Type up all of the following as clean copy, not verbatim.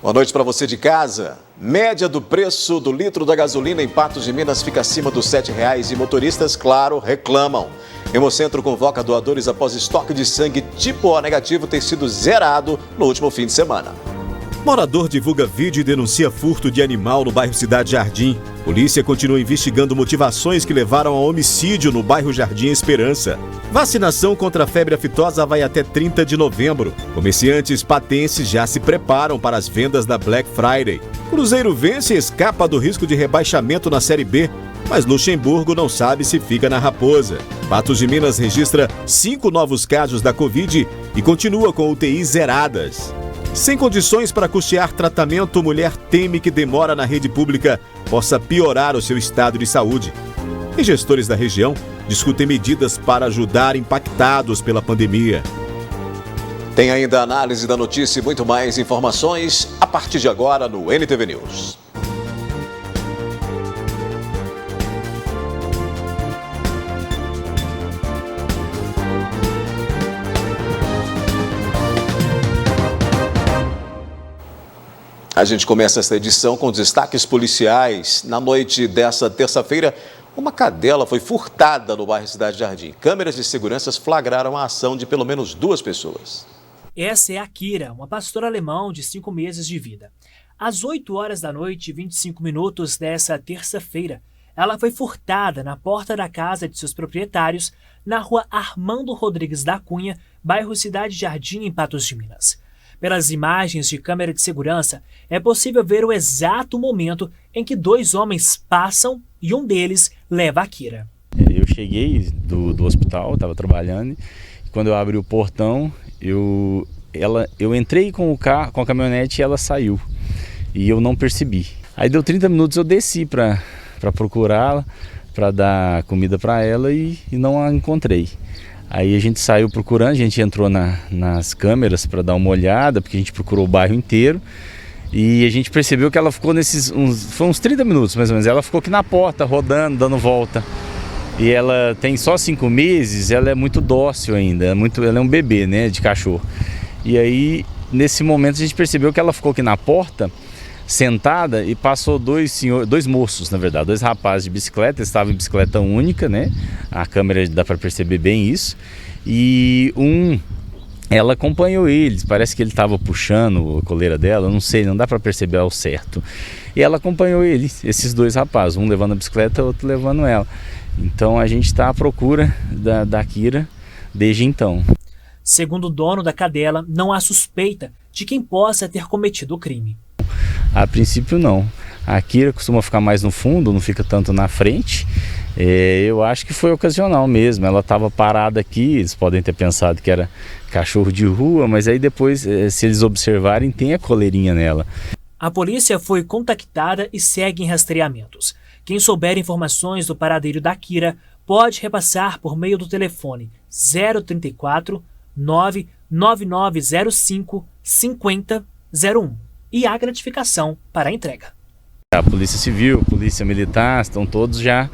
Boa noite para você de casa. Média do preço do litro da gasolina em Patos de Minas fica acima dos R$ 7,00 e motoristas, claro, reclamam. Hemocentro convoca doadores após estoque de sangue tipo O negativo ter sido zerado no último fim de semana. Morador divulga vídeo e denuncia furto de animal no bairro Cidade Jardim. Polícia continua investigando motivações que levaram ao homicídio no bairro Jardim Esperança. Vacinação contra a febre aftosa vai até 30 de novembro. Comerciantes patenses já se preparam para as vendas da Black Friday. Cruzeiro vence e escapa do risco de rebaixamento na Série B, mas Luxemburgo não sabe se fica na Raposa. Patos de Minas registra 5 novos casos da Covid e continua com UTIs zeradas. Sem condições para custear tratamento, mulher teme que demora na rede pública possa piorar o seu estado de saúde. E gestores da região discutem medidas para ajudar impactados pela pandemia. Tem ainda a análise da notícia e muito mais informações a partir de agora no NTV News. A gente começa esta edição com destaques policiais. Na noite dessa terça-feira, uma cadela foi furtada no bairro Cidade Jardim. Câmeras de segurança flagraram a ação de pelo menos 2 pessoas. Essa é a Kira, uma pastora alemão de 5 meses de vida. Às 8 horas da noite e 25 minutos dessa terça-feira, ela foi furtada na porta da casa de seus proprietários, na rua Armando Rodrigues da Cunha, bairro Cidade Jardim, em Patos de Minas. Pelas imagens de câmera de segurança, é possível ver o exato momento em que 2 homens passam e um deles leva a Kira. Eu cheguei do hospital, estava trabalhando, e quando eu abri o portão, eu entrei com a caminhonete e ela saiu. E eu não percebi. Aí deu 30 minutos, eu desci para procurá-la, para dar comida para ela e não a encontrei. Aí a gente saiu procurando, a gente entrou nas câmeras para dar uma olhada, porque a gente procurou o bairro inteiro. E a gente percebeu que ela ficou foi uns 30 minutos mais ou menos, ela ficou aqui na porta, rodando, dando volta. E ela tem só 5 meses, ela é muito dócil ainda, ela é um bebê, né, de cachorro. E aí, nesse momento, a gente percebeu que ela ficou aqui na porta, sentada, e passou 2 moços, na verdade, 2 rapazes de bicicleta, eles estavam em bicicleta única, né? A câmera dá para perceber bem isso. E ela acompanhou eles, parece que ele estava puxando a coleira dela, não sei, não dá para perceber ao certo. E ela acompanhou eles, esses 2 rapazes, um levando a bicicleta, outro levando ela. Então a gente está à procura da Kira desde então. Segundo o dono da cadela, não há suspeita de quem possa ter cometido o crime. A princípio não. A Kira costuma ficar mais no fundo, não fica tanto na frente. Eu acho que foi ocasional mesmo. Ela estava parada aqui, eles podem ter pensado que era cachorro de rua, mas aí depois, se eles observarem, tem a coleirinha nela. A polícia foi contactada e segue em rastreamentos. Quem souber informações do paradeiro da Kira pode repassar por meio do telefone 034 99905 5001. E há gratificação para a entrega. A Polícia Civil, a Polícia Militar, estão todos já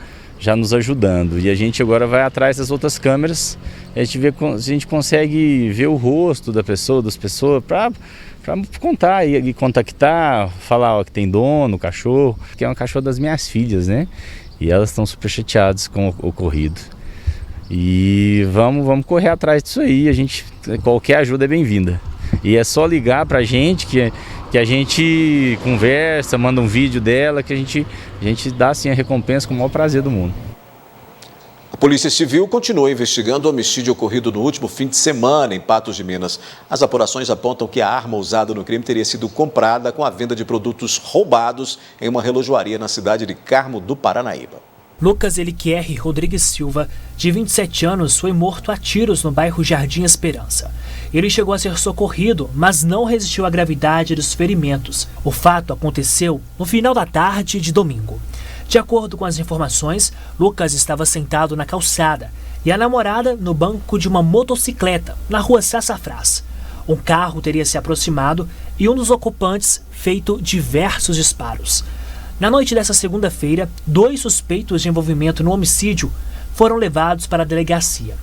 nos ajudando. E a gente agora vai atrás das outras câmeras, a gente vê se a gente consegue ver o rosto das pessoas, para contar e contactar, falar que tem dono, cachorro, que é um cachorro das minhas filhas, né? E elas estão super chateadas com o ocorrido. E vamos correr atrás disso aí, qualquer ajuda é bem-vinda. E é só ligar pra gente que a gente conversa, manda um vídeo dela, que a gente dá assim a recompensa com o maior prazer do mundo. A Polícia Civil continua investigando o homicídio ocorrido no último fim de semana em Patos de Minas. As apurações apontam que a arma usada no crime teria sido comprada com a venda de produtos roubados em uma relojoaria na cidade de Carmo do Paranaíba. Lucas Eliquierre Rodrigues Silva, de 27 anos, foi morto a tiros no bairro Jardim Esperança. Ele chegou a ser socorrido, mas não resistiu à gravidade dos ferimentos. O fato aconteceu no final da tarde de domingo. De acordo com as informações, Lucas estava sentado na calçada e a namorada no banco de uma motocicleta na rua Sassafrás. Um carro teria se aproximado e um dos ocupantes feito diversos disparos. Na noite dessa segunda-feira, 2 suspeitos de envolvimento no homicídio foram levados para a delegacia.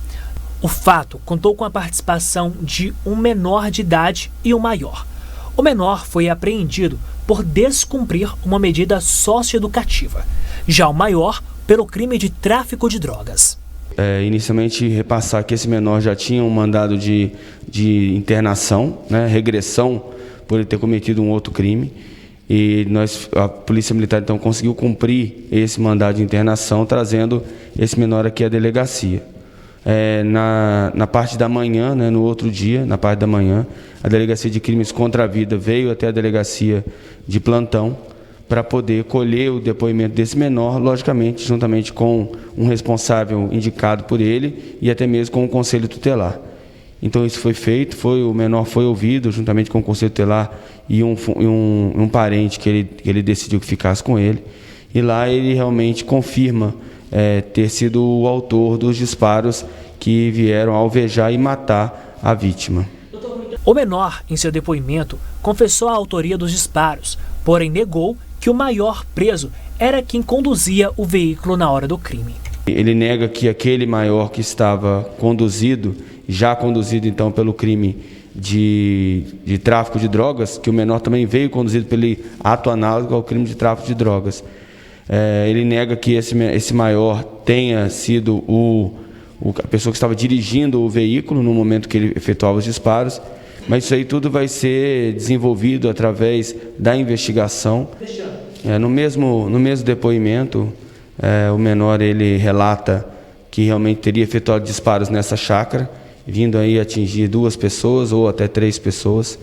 O fato contou com a participação de um menor de idade e um maior. O menor foi apreendido por descumprir uma medida socioeducativa. Já o maior, pelo crime de tráfico de drogas. Inicialmente repassar que esse menor já tinha um mandado de internação, né, regressão, por ele ter cometido um outro crime. E a Polícia Militar então conseguiu cumprir esse mandado de internação, trazendo esse menor aqui à delegacia. Na parte da manhã, né, no outro dia, na parte da manhã, a Delegacia de Crimes contra a Vida veio até a Delegacia de Plantão para poder colher o depoimento desse menor, logicamente, juntamente com um responsável indicado por ele e até mesmo com o Conselho Tutelar. Então isso foi feito, o menor foi ouvido juntamente com o Conselho Tutelar e um parente que ele decidiu que ficasse com ele. E lá ele realmente confirma ter sido o autor dos disparos que vieram alvejar e matar a vítima. O menor, em seu depoimento, confessou a autoria dos disparos, porém negou que o maior preso era quem conduzia o veículo na hora do crime. Ele nega que aquele maior que estava já conduzido então pelo crime de tráfico de drogas, que o menor também veio conduzido pelo ato análogo ao crime de tráfico de drogas. Ele nega que esse maior tenha sido a pessoa que estava dirigindo o veículo no momento que ele efetuava os disparos, mas isso aí tudo vai ser desenvolvido através da investigação. No mesmo depoimento, o menor ele relata que realmente teria efetuado disparos nessa chácara, vindo aí atingir 2 pessoas ou até 3 pessoas.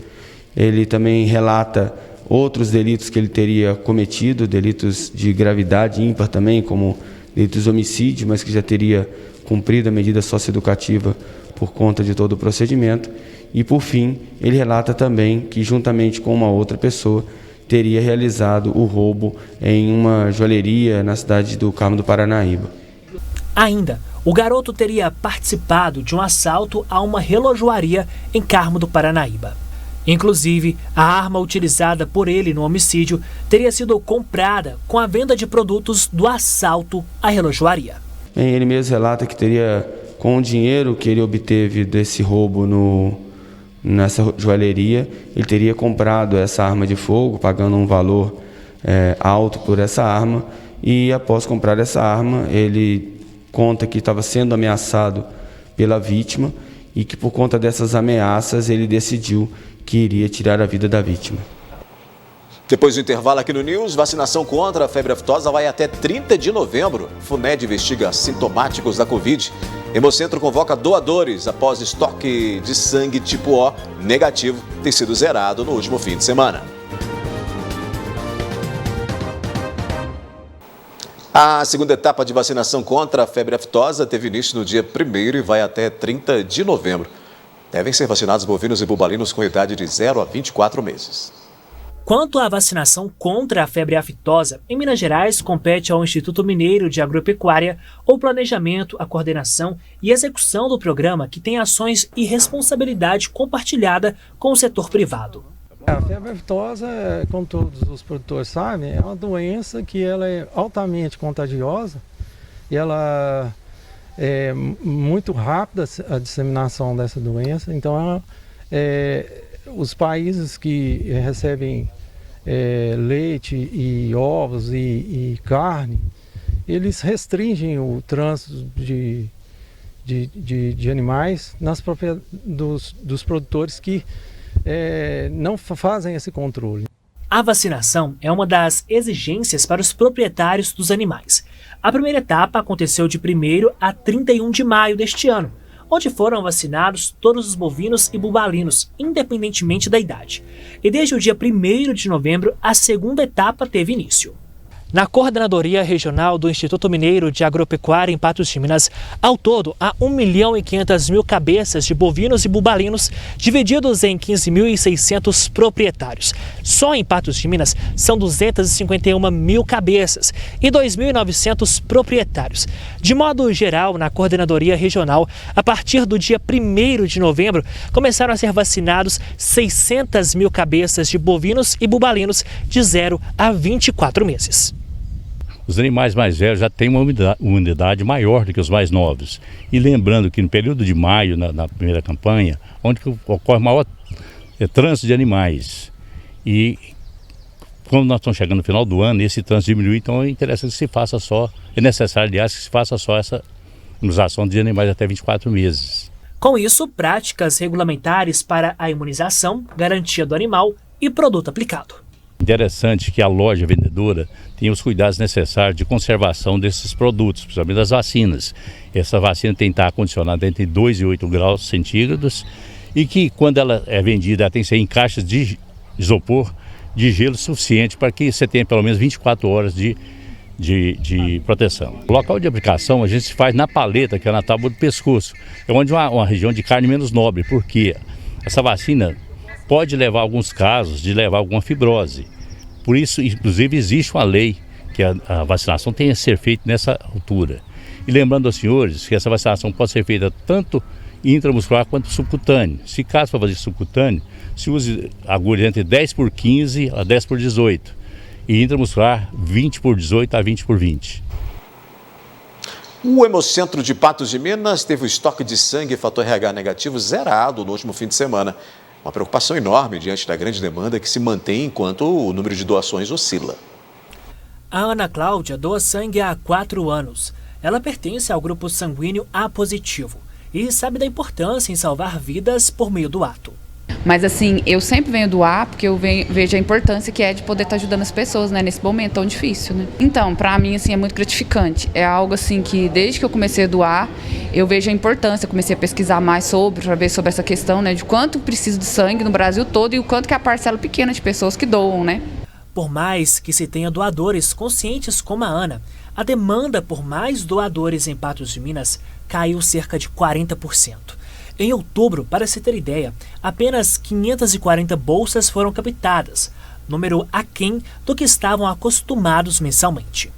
Ele também relata outros delitos que ele teria cometido, delitos de gravidade ímpar também, como delitos de homicídio, mas que já teria cumprido a medida socioeducativa por conta de todo o procedimento. E, por fim, ele relata também que, juntamente com uma outra pessoa, teria realizado o roubo em uma joalheria na cidade do Carmo do Paranaíba. Ainda, o garoto teria participado de um assalto a uma relojoaria em Carmo do Paranaíba. Inclusive, a arma utilizada por ele no homicídio teria sido comprada com a venda de produtos do assalto à relojoaria. Ele mesmo relata que teria, com o dinheiro que ele obteve desse roubo nessa joalheria, ele teria comprado essa arma de fogo, pagando um valor alto por essa arma, e após comprar essa arma, ele conta que estava sendo ameaçado pela vítima e que por conta dessas ameaças ele decidiu que iria tirar a vida da vítima. Depois do intervalo aqui no News, vacinação contra a febre aftosa vai até 30 de novembro. FUNED investiga sintomáticos da Covid. Hemocentro convoca doadores após estoque de sangue tipo O negativo ter sido zerado no último fim de semana. A segunda etapa de vacinação contra a febre aftosa teve início no dia 1º e vai até 30 de novembro. Devem ser vacinados bovinos e bubalinos com idade de 0 a 24 meses. Quanto à vacinação contra a febre aftosa, em Minas Gerais compete ao Instituto Mineiro de Agropecuária o planejamento, a coordenação e execução do programa, que tem ações e responsabilidade compartilhada com o setor privado. A febre aftosa, como todos os produtores sabem, é uma doença que ela é altamente contagiosa e ela é muito rápida a disseminação dessa doença. Então, os países que recebem leite e ovos e carne, eles restringem o trânsito de animais nas propriedades dos produtores que não fazem esse controle. A vacinação é uma das exigências para os proprietários dos animais. A primeira etapa aconteceu de 1º a 31 de maio deste ano, onde foram vacinados todos os bovinos e bubalinos, independentemente da idade. E desde o dia 1º de novembro, a segunda etapa teve início. Na Coordenadoria Regional do Instituto Mineiro de Agropecuária em Patos de Minas, ao todo há 1.500.000 cabeças de bovinos e bubalinos divididos em 15.600 proprietários. Só em Patos de Minas são 251.000 cabeças e 2.900 proprietários. De modo geral, na Coordenadoria Regional, a partir do dia 1º de novembro, começaram a ser vacinados 600.000 cabeças de bovinos e bubalinos de 0 a 24 meses. Os animais mais velhos já têm uma imunidade maior do que os mais novos. E lembrando que no período de maio, na primeira campanha, onde ocorre maior trânsito de animais, E quando nós estamos chegando no final do ano, esse trânsito diminui, então é interessante que se faça só, é necessário, aliás, que se faça só essa imunização de animais até 24 meses. Com isso, práticas regulamentares para a imunização, garantia do animal e produto aplicado. Interessante que a loja vendedora tenha os cuidados necessários de conservação desses produtos, principalmente das vacinas. Essa vacina tem que estar acondicionada entre 2 e 8 graus centígrados e que quando ela é vendida ela tem que ser em caixas de isopor de gelo suficiente para que você tenha pelo menos 24 horas de proteção. O local de aplicação a gente faz na paleta, que é na tábua do pescoço. É onde uma região de carne menos nobre, porque essa vacina pode levar a alguns casos de levar alguma fibrose. Por isso, inclusive, existe uma lei que a vacinação tenha que ser feita nessa altura. E lembrando aos senhores que essa vacinação pode ser feita tanto intramuscular quanto subcutâneo. Se caso for fazer subcutâneo, se use agulhas entre 10x15 a 10x18 e intramuscular 20x18 a 20x20. O Hemocentro de Patos de Minas teve o estoque de sangue e fator RH negativo zerado no último fim de semana. Uma preocupação enorme diante da grande demanda que se mantém enquanto o número de doações oscila. A Ana Cláudia doa sangue há 4 anos. Ela pertence ao grupo sanguíneo A positivo e sabe da importância em salvar vidas por meio do ato. Mas assim, eu sempre venho doar porque eu vejo a importância que é de poder estar ajudando as pessoas, né, nesse momento tão difícil, né? Então, para mim, assim, é muito gratificante. É algo assim que desde que eu comecei a doar, eu vejo a importância, comecei a pesquisar mais para ver sobre essa questão, né, de quanto precisa de sangue no Brasil todo e o quanto que é a parcela pequena de pessoas que doam, né? Por mais que se tenha doadores conscientes como a Ana, a demanda por mais doadores em Patos de Minas caiu cerca de 40%. Em outubro, para se ter ideia, apenas 540 bolsas foram captadas, número aquém do que estavam acostumados mensalmente.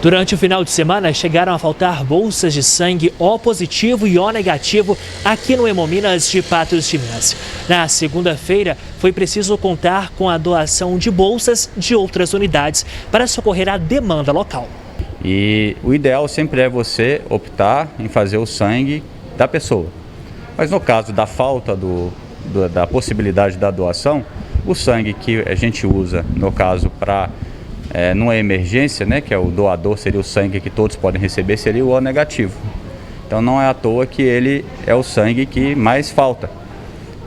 Durante o final de semana, chegaram a faltar bolsas de sangue O positivo e O negativo aqui no Hemominas de Patos de Minas. Na segunda-feira, foi preciso contar com a doação de bolsas de outras unidades para socorrer a demanda local. E o ideal sempre é você optar em fazer o sangue da pessoa. Mas no caso da falta da possibilidade da doação, o sangue que a gente usa, no caso, para numa emergência, né, que é o doador, seria o sangue que todos podem receber, seria o O negativo. Então não é à toa que ele é o sangue que mais falta.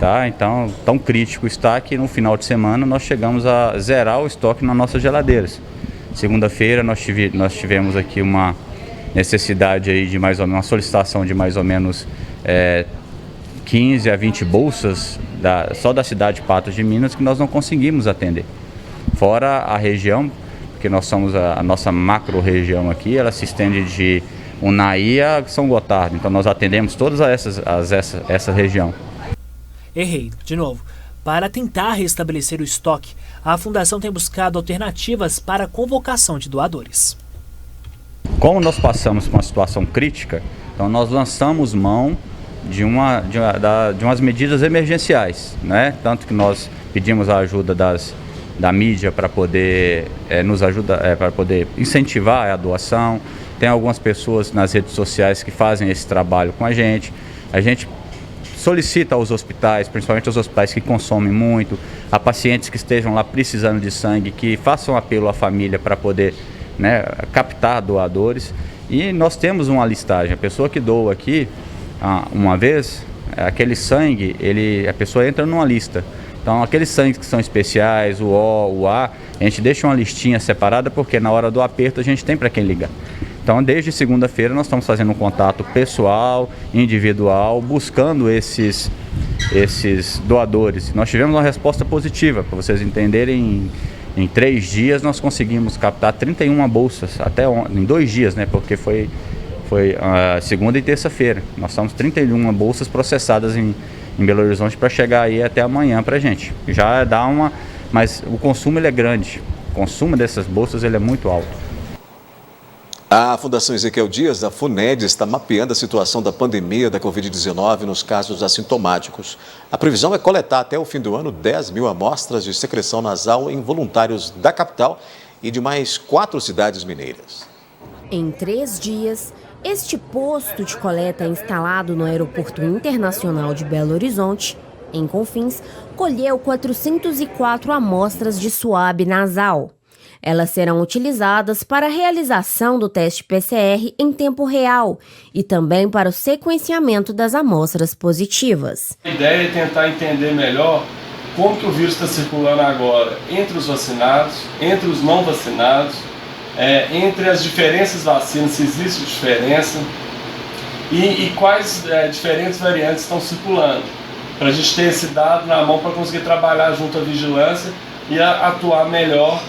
Tá? Então, tão crítico está que no final de semana nós chegamos a zerar o estoque nas nossas geladeiras. Segunda-feira nós tivemos aqui uma necessidade aí de mais ou menos, uma solicitação de mais ou menos 15 a 20 bolsas só da cidade de Patos de Minas que nós não conseguimos atender. Fora a região, porque nós somos a nossa macro-região aqui, ela se estende de Unai a São Gotardo, então nós atendemos todas essa região. Errei, de novo. Para tentar restabelecer o estoque, a Fundação tem buscado alternativas para a convocação de doadores. Como nós passamos por uma situação crítica, então nós lançamos mão de umas medidas emergenciais, né? Tanto que nós pedimos a ajuda da mídia para poder nos ajudar, para poder incentivar a doação. Tem algumas pessoas nas redes sociais que fazem esse trabalho com a gente. A gente solicita aos hospitais, principalmente aos hospitais que consomem muito, a pacientes que estejam lá precisando de sangue, que façam apelo à família para poder, né, captar doadores. E nós temos uma listagem. A pessoa que doa aqui, uma vez, aquele sangue, a pessoa entra numa lista. Então, aqueles sangues que são especiais, o O, o A, a gente deixa uma listinha separada porque na hora do aperto a gente tem para quem ligar. Então, desde segunda-feira nós estamos fazendo um contato pessoal, individual, buscando esses doadores. Nós tivemos uma resposta positiva, para vocês entenderem, em 3 dias nós conseguimos captar 31 bolsas, até em 2 dias, né? Porque foi segunda e terça-feira. Nós estamos 31 bolsas processadas em Belo Horizonte para chegar aí até amanhã para a gente. Já dá mas o consumo ele é grande, o consumo dessas bolsas ele é muito alto. A Fundação Ezequiel Dias, da FUNED, está mapeando a situação da pandemia da Covid-19 nos casos assintomáticos. A previsão é coletar até o fim do ano 10 mil amostras de secreção nasal em voluntários da capital e de mais 4 cidades mineiras. Em 3 dias, este posto de coleta instalado no Aeroporto Internacional de Belo Horizonte em Confins, colheu 404 amostras de suave nasal. Elas serão utilizadas para a realização do teste PCR em tempo real e também para o sequenciamento das amostras positivas. A ideia é tentar entender melhor como que o vírus está circulando agora entre os vacinados, entre os não vacinados, entre as diferentes vacinas, se existe diferença, e quais diferentes variantes estão circulando, para a gente ter esse dado na mão para conseguir trabalhar junto à vigilância e atuar melhor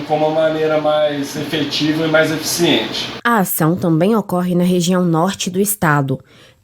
com uma maneira mais efetiva e mais eficiente. A ação também ocorre na região norte do estado.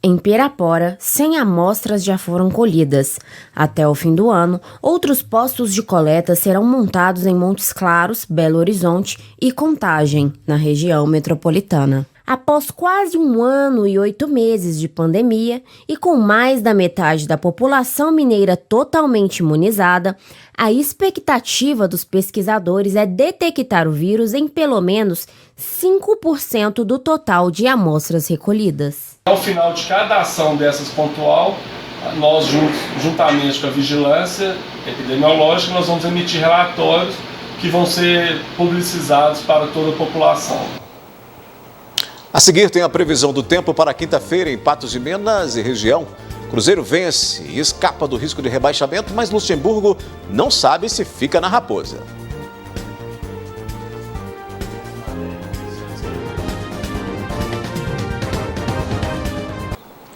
Em Pirapora, 100 amostras já foram colhidas. Até o fim do ano, outros postos de coleta serão montados em Montes Claros, Belo Horizonte e Contagem, na região metropolitana. Após quase 1 ano e 8 meses de pandemia e com mais da metade da população mineira totalmente imunizada, a expectativa dos pesquisadores é detectar o vírus em pelo menos 5% do total de amostras recolhidas. Ao final de cada ação dessas pontual, nós juntamente com a vigilância epidemiológica, nós vamos emitir relatórios que vão ser publicizados para toda a população. A seguir tem a previsão do tempo para quinta-feira em Patos de Minas e região. Cruzeiro vence e escapa do risco de rebaixamento, mas Luxemburgo não sabe se fica na Raposa.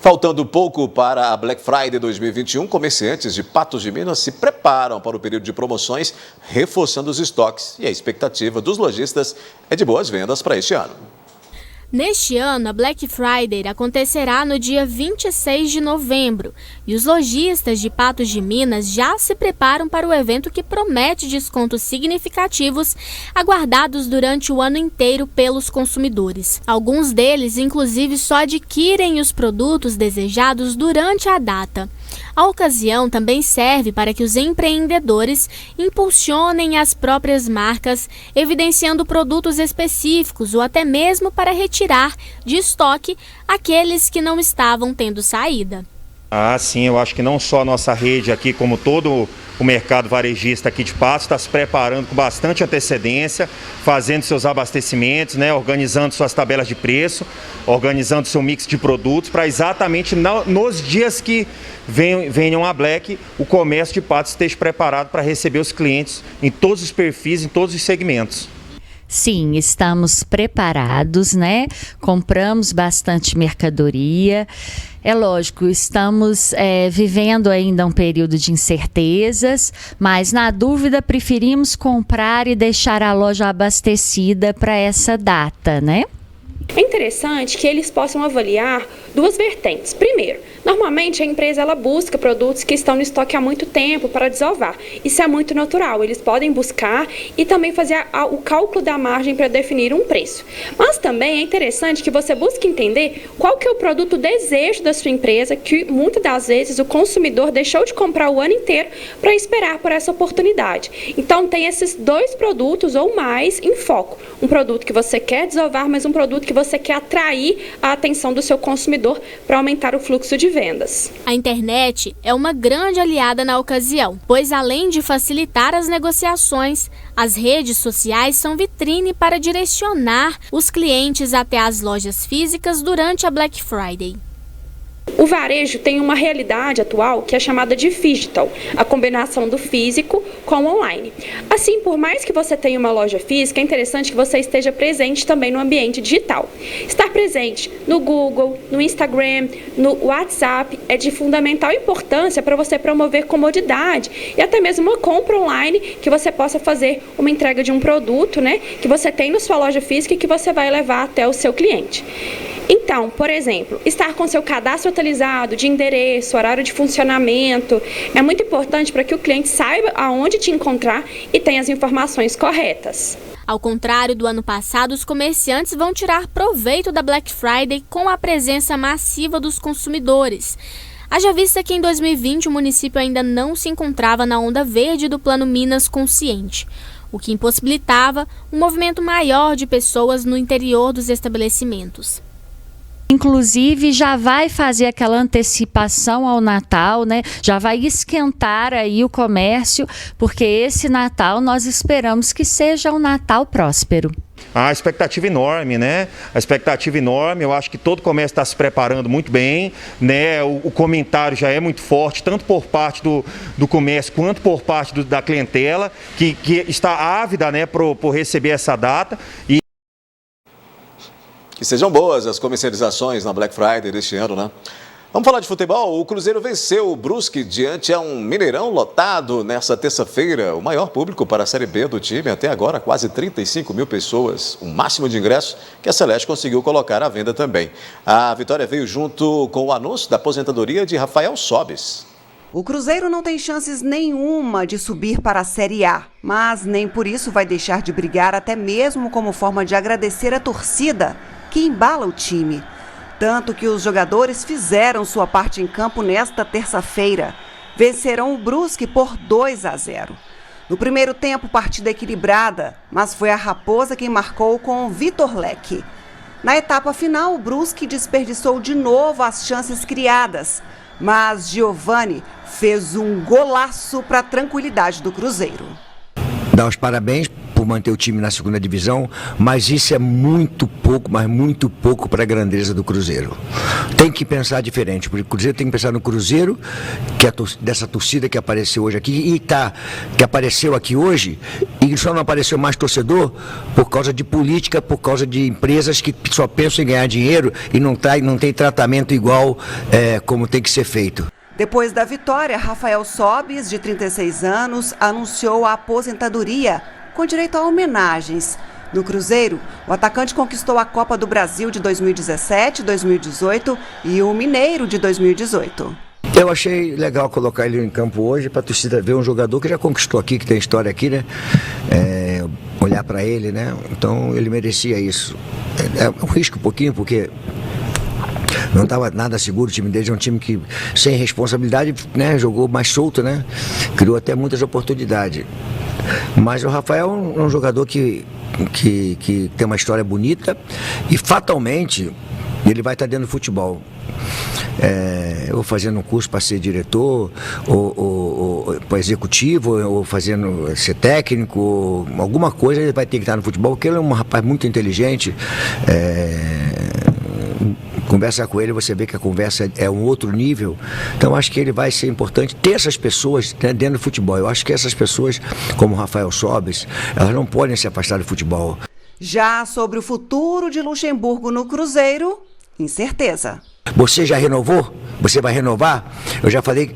Faltando pouco para a Black Friday 2021, comerciantes de Patos de Minas se preparam para o período de promoções, reforçando os estoques. E a expectativa dos lojistas é de boas vendas para este ano. Neste ano, a Black Friday acontecerá no dia 26 de novembro e os lojistas de Patos de Minas já se preparam para o evento que promete descontos significativos aguardados durante o ano inteiro pelos consumidores. Alguns deles, inclusive, só adquirem os produtos desejados durante a data. A ocasião também serve para que os empreendedores impulsionem as próprias marcas, evidenciando produtos específicos ou até mesmo para retirar de estoque aqueles que não estavam tendo saída. Sim, eu acho que não só a nossa rede aqui, como todo o mercado varejista aqui de Patos está se preparando com bastante antecedência, fazendo seus abastecimentos, organizando suas tabelas de preço, organizando seu mix de produtos para exatamente nos dias que venham a Black, o comércio de Patos esteja preparado para receber os clientes em todos os perfis, em todos os segmentos. Sim, estamos preparados, Compramos bastante mercadoria. É lógico, estamos vivendo ainda um período de incertezas, mas na dúvida preferimos comprar e deixar a loja abastecida para essa data, É interessante que eles possam avaliar duas vertentes. Primeiro, normalmente a empresa ela busca produtos que estão no estoque há muito tempo para desovar. Isso é muito natural, eles podem buscar e também fazer o cálculo da margem para definir um preço. Mas também é interessante que você busque entender qual que é o produto desejo da sua empresa, que muitas das vezes o consumidor deixou de comprar o ano inteiro para esperar por essa oportunidade. Então tem esses dois produtos ou mais em foco. Um produto que você quer desovar, mas um produto que você quer atrair a atenção do seu consumidor para aumentar o fluxo de vendas. A internet é uma grande aliada na ocasião, pois além de facilitar as negociações, as redes sociais são vitrine para direcionar os clientes até as lojas físicas durante a Black Friday. O varejo tem uma realidade atual que é chamada de phygital, a combinação do físico com o online. Assim, por mais que você tenha uma loja física, é interessante que você esteja presente também no ambiente digital. Estar presente no Google, no Instagram, no WhatsApp é de fundamental importância para você promover comodidade e até mesmo uma compra online que você possa fazer uma entrega de um produto, que você tem na sua loja física e que você vai levar até o seu cliente. Então, por exemplo, estar com seu cadastro atualizado de endereço, horário de funcionamento, é muito importante para que o cliente saiba aonde te encontrar e tenha as informações corretas. Ao contrário do ano passado, os comerciantes vão tirar proveito da Black Friday com a presença massiva dos consumidores. Haja vista que em 2020 o município ainda não se encontrava na onda verde do Plano Minas Consciente, o que impossibilitava um movimento maior de pessoas no interior dos estabelecimentos. Inclusive, já vai fazer aquela antecipação ao Natal, né? Já vai esquentar aí o comércio, porque esse Natal nós esperamos que seja um Natal próspero. A expectativa enorme, né? A expectativa enorme, eu acho que todo o comércio está se preparando muito bem, né? O comentário já é muito forte, tanto por parte do comércio quanto por parte da clientela, que está ávida, né, por receber essa data. E que sejam boas as comercializações na Black Friday deste ano, né? Vamos falar de futebol. O Cruzeiro venceu o Brusque diante a um Mineirão lotado nesta terça-feira. O maior público para a Série B do time até agora, quase 35 mil pessoas. O máximo de ingressos que a Celeste conseguiu colocar à venda também. A vitória veio junto com o anúncio da aposentadoria de Rafael Sobis. O Cruzeiro não tem chances nenhuma de subir para a Série A, mas nem por isso vai deixar de brigar, até mesmo como forma de agradecer a torcida que embala o time. Tanto que os jogadores fizeram sua parte em campo nesta terça-feira. Vencerão o Brusque por 2-0. No primeiro tempo, partida equilibrada, mas foi a Raposa quem marcou com o Vitor Leque. Na etapa final, o Brusque desperdiçou de novo as chances criadas, mas Giovani fez um golaço para a tranquilidade do Cruzeiro. Dar os parabéns por manter o time na segunda divisão, mas isso é muito pouco, mas muito pouco para a grandeza do Cruzeiro. Tem que pensar diferente, porque o Cruzeiro tem que pensar no Cruzeiro, que dessa torcida que apareceu hoje aqui, que apareceu aqui hoje, e só não apareceu mais torcedor por causa de política, por causa de empresas que só pensam em ganhar dinheiro e não tem tratamento igual como tem que ser feito. Depois da vitória, Rafael Sobis, de 36 anos, anunciou a aposentadoria, com direito a homenagens. No Cruzeiro, o atacante conquistou a Copa do Brasil de 2017, 2018 e o Mineiro de 2018. Eu achei legal colocar ele em campo hoje para a torcida ver um jogador que já conquistou aqui, que tem história aqui, né? Olhar para ele, né? Então ele merecia isso. É um risco um pouquinho, porque não estava nada seguro, o time dele é um time que, sem responsabilidade, né, jogou mais solto, né? Criou até muitas oportunidades. Mas o Rafael é um jogador que tem uma história bonita e fatalmente ele vai estar dentro do futebol. Ou fazendo um curso para ser diretor, ou para executivo, ou fazendo ser técnico, ou alguma coisa ele vai ter que estar no futebol, porque ele é um rapaz muito inteligente. Conversa com ele, você vê que a conversa é um outro nível. Então acho que ele vai ser importante ter essas pessoas, né, dentro do futebol. Eu acho que essas pessoas, como o Rafael Sobis, elas não podem se afastar do futebol. Já sobre o futuro de Luxemburgo no Cruzeiro, incerteza. Você já renovou? Você vai renovar? Eu já falei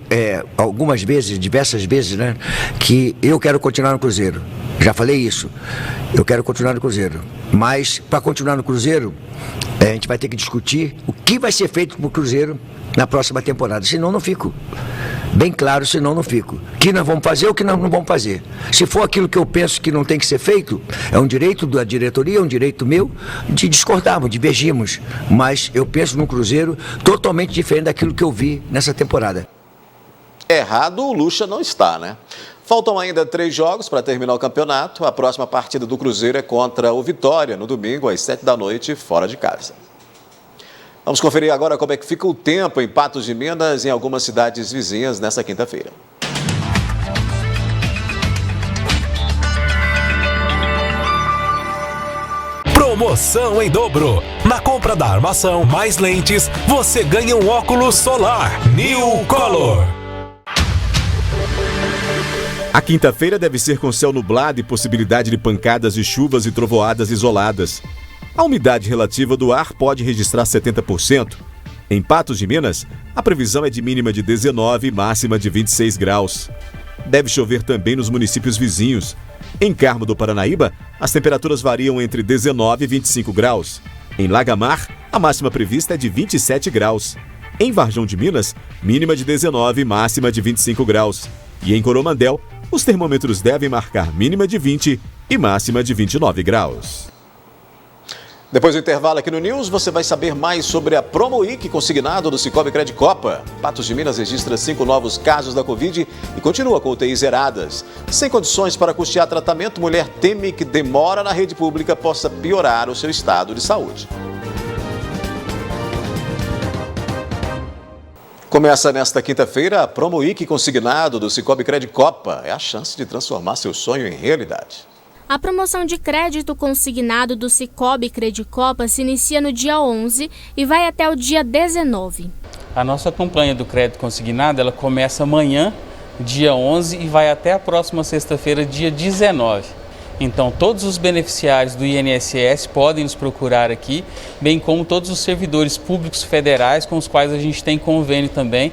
algumas vezes, diversas vezes, né, que eu quero continuar no Cruzeiro. Já falei isso. Eu quero continuar no Cruzeiro. Mas, para continuar no Cruzeiro, a gente vai ter que discutir o que vai ser feito para o Cruzeiro na próxima temporada. Senão, não fico. Bem claro, senão não fico. O que nós vamos fazer, o que nós não vamos fazer. Se for aquilo que eu penso que não tem que ser feito, é um direito da diretoria, é um direito meu, de discordarmos, divergirmos. Mas eu penso num Cruzeiro totalmente diferente daquilo que eu vi nessa temporada. Errado o Lucha não está, né? Faltam ainda 3 jogos para terminar o campeonato. A próxima partida do Cruzeiro é contra o Vitória, no domingo, às 7h, fora de casa. Vamos conferir agora como é que fica o tempo em Patos de Minas e em algumas cidades vizinhas nessa quinta-feira. Promoção em dobro. Na compra da armação mais lentes, você ganha um óculos solar New Color. A quinta-feira deve ser com céu nublado e possibilidade de pancadas de chuvas e trovoadas isoladas. A umidade relativa do ar pode registrar 70%. Em Patos de Minas, a previsão é de mínima de 19 e máxima de 26 graus. Deve chover também nos municípios vizinhos. Em Carmo do Paranaíba, as temperaturas variam entre 19 e 25 graus. Em Lagamar, a máxima prevista é de 27 graus. Em Varjão de Minas, mínima de 19 e máxima de 25 graus. E em Coromandel, os termômetros devem marcar mínima de 20 e máxima de 29 graus. Depois do intervalo aqui no News, você vai saber mais sobre a Promo Week consignado do Cicobi Cred Copa. Patos de Minas registra 5 novos casos da Covid e continua com UTIs zeradas. Sem condições para custear tratamento, mulher teme que demora na rede pública possa piorar o seu estado de saúde. Começa nesta quinta-feira a Promo Week consignado do Sicoob Credicopa. É a chance de transformar seu sonho em realidade. A promoção de crédito consignado do Sicoob Credicopa se inicia no dia 11 e vai até o dia 19. A nossa campanha do crédito consignado, ela começa amanhã, dia 11, e vai até a próxima sexta-feira, dia 19. Então, todos os beneficiários do INSS podem nos procurar aqui, bem como todos os servidores públicos federais com os quais a gente tem convênio também,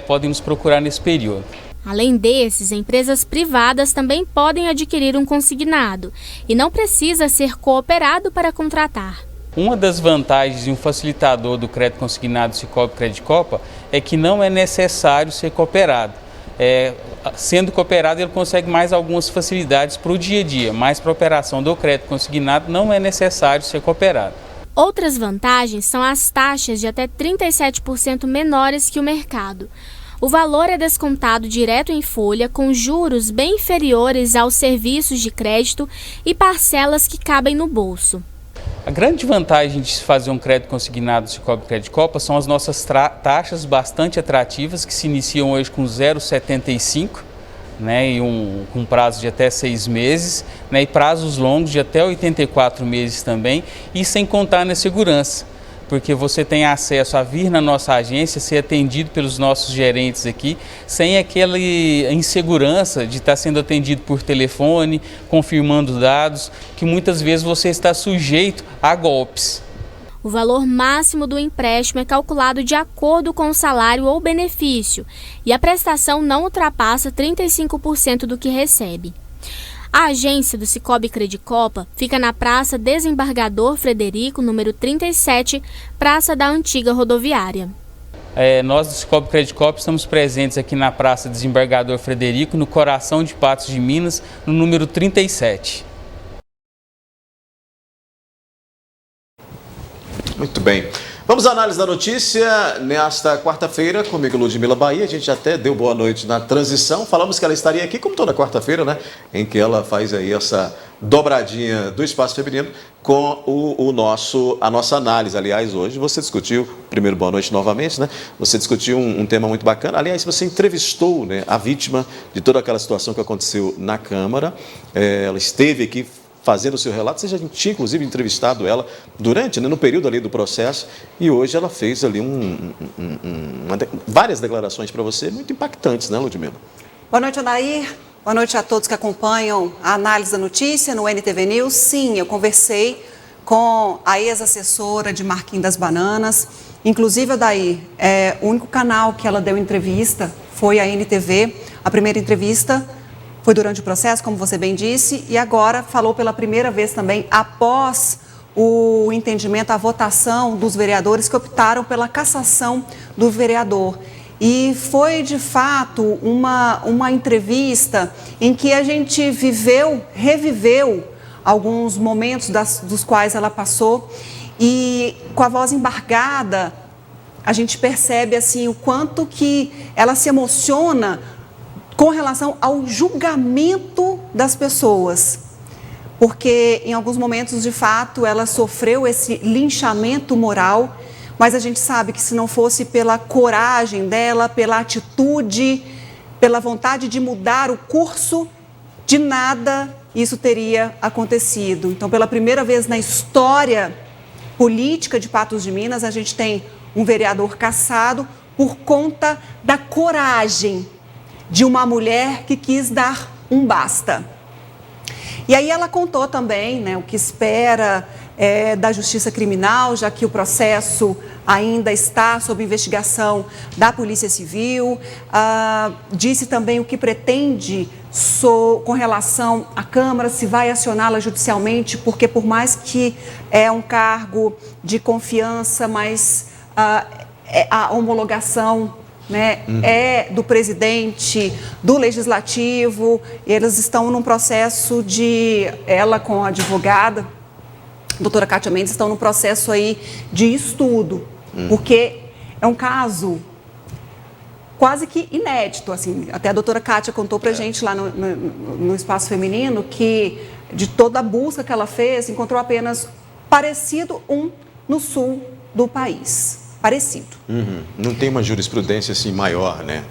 podem nos procurar nesse período. Além desses, empresas privadas também podem adquirir um consignado e não precisa ser cooperado para contratar. Uma das vantagens de um facilitador do crédito consignado Sicoob Credicopa é que não é necessário ser cooperado. Sendo cooperado, ele consegue mais algumas facilidades para o dia a dia, mas para a operação do crédito consignado não é necessário ser cooperado. Outras vantagens são as taxas de até 37% menores que o mercado. O valor é descontado direto em folha, com juros bem inferiores aos serviços de crédito e parcelas que cabem no bolso. A grande vantagem de se fazer um crédito consignado do Sicoob Credicopa são as nossas taxas bastante atrativas, que se iniciam hoje com 0,75, né, e com prazo de até 6 meses, né, e prazos longos de até 84 meses também, e sem contar na segurança, porque você tem acesso a vir na nossa agência, ser atendido pelos nossos gerentes aqui, sem aquela insegurança de estar sendo atendido por telefone, confirmando dados, que muitas vezes você está sujeito a golpes. O valor máximo do empréstimo é calculado de acordo com o salário ou benefício, e a prestação não ultrapassa 35% do que recebe. A agência do Sicoob Credicopa fica na Praça Desembargador Frederico, número 37, Praça da Antiga Rodoviária. Nós do Sicoob Credicopa estamos presentes aqui na Praça Desembargador Frederico, no coração de Patos de Minas, no número 37. Muito bem. Vamos à análise da notícia nesta quarta-feira, comigo Ludmila Bahia. A gente até deu boa noite na transição. Falamos que ela estaria aqui como toda quarta-feira, né? Em que ela faz aí essa dobradinha do espaço feminino com a nossa análise. Aliás, hoje você discutiu, primeiro boa noite novamente, né? Você discutiu um tema muito bacana. Aliás, você entrevistou, né, a vítima de toda aquela situação que aconteceu na Câmara. Ela esteve aqui fazendo o seu relato. Você já tinha, inclusive, entrevistado ela durante, né, no período ali do processo, e hoje ela fez ali várias declarações para você, muito impactantes, né, Ludmila? Boa noite, Anair. Boa noite a todos que acompanham a análise da notícia no NTV News. Sim, eu conversei com a ex-assessora de Marquinhos das Bananas. Inclusive, Adair, o único canal que ela deu entrevista foi a NTV. A primeira entrevista foi durante o processo, como você bem disse, e agora falou pela primeira vez também após o entendimento, a votação dos vereadores que optaram pela cassação do vereador. E foi, de fato, uma entrevista em que a gente reviveu alguns momentos dos quais ela passou, e com a voz embargada, a gente percebe assim, o quanto que ela se emociona com relação ao julgamento das pessoas, porque em alguns momentos, de fato, ela sofreu esse linchamento moral, mas a gente sabe que se não fosse pela coragem dela, pela atitude, pela vontade de mudar o curso, de nada isso teria acontecido. Então, pela primeira vez na história política de Patos de Minas, a gente tem um vereador cassado por conta da coragem de uma mulher que quis dar um basta. E aí ela contou também, né, o que espera da Justiça Criminal, já que o processo ainda está sob investigação da Polícia Civil. Disse também o que pretende com relação à Câmara, se vai acioná-la judicialmente, porque por mais que é um cargo de confiança, mas a homologação, né, é do presidente, do legislativo. Eles estão num processo ela com a advogada, a doutora Kátia Mendes, estão num processo aí de estudo, porque é um caso quase que inédito, assim. Até a doutora Kátia contou pra gente lá no Espaço Feminino que de toda a busca que ela fez, encontrou apenas parecido no sul do país. parecido. Não tem uma jurisprudência assim maior, né?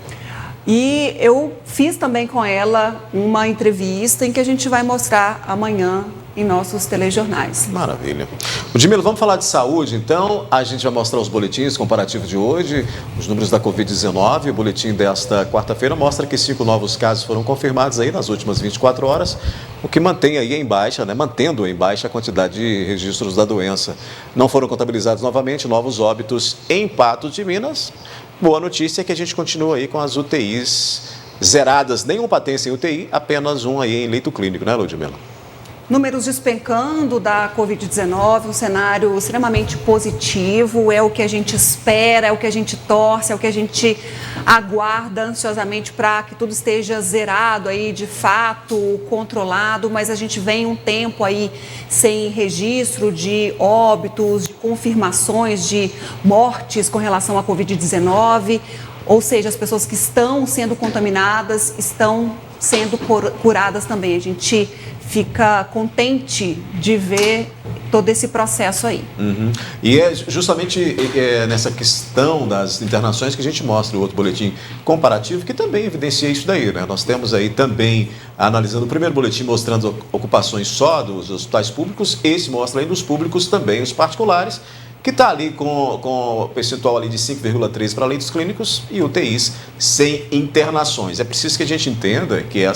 E eu fiz também com ela uma entrevista em que a gente vai mostrar amanhã em nossos telejornais. Maravilha. Ludmila, vamos falar de saúde, então. A gente vai mostrar os boletins comparativos de hoje, os números da Covid-19. O boletim desta quarta-feira mostra que 5 novos casos foram confirmados aí nas últimas 24 horas, o que mantém aí em baixa, né? Mantendo em baixa a quantidade de registros da doença. Não foram contabilizados novamente novos óbitos em Patos de Minas. Boa notícia é que a gente continua aí com as UTIs zeradas. Nenhum paciente em UTI, apenas um aí em leito clínico, né, Ludmila? Números despencando da Covid-19, um cenário extremamente positivo, é o que a gente espera, é o que a gente torce, é o que a gente aguarda ansiosamente para que tudo esteja zerado aí, de fato, controlado, mas a gente vem um tempo aí sem registro de óbitos, de confirmações de mortes com relação à Covid-19, ou seja, as pessoas que estão sendo contaminadas estão sendo curadas também. A gente fica contente de ver todo esse processo aí. E é justamente nessa questão das internações que a gente mostra o outro boletim comparativo, que também evidencia isso daí, né? Nós temos aí também, analisando o primeiro boletim, mostrando ocupações só dos hospitais públicos, esse mostra aí dos públicos também os particulares, que está ali com percentual ali de 5,3 para leitos clínicos e UTIs sem internações. É preciso que a gente entenda que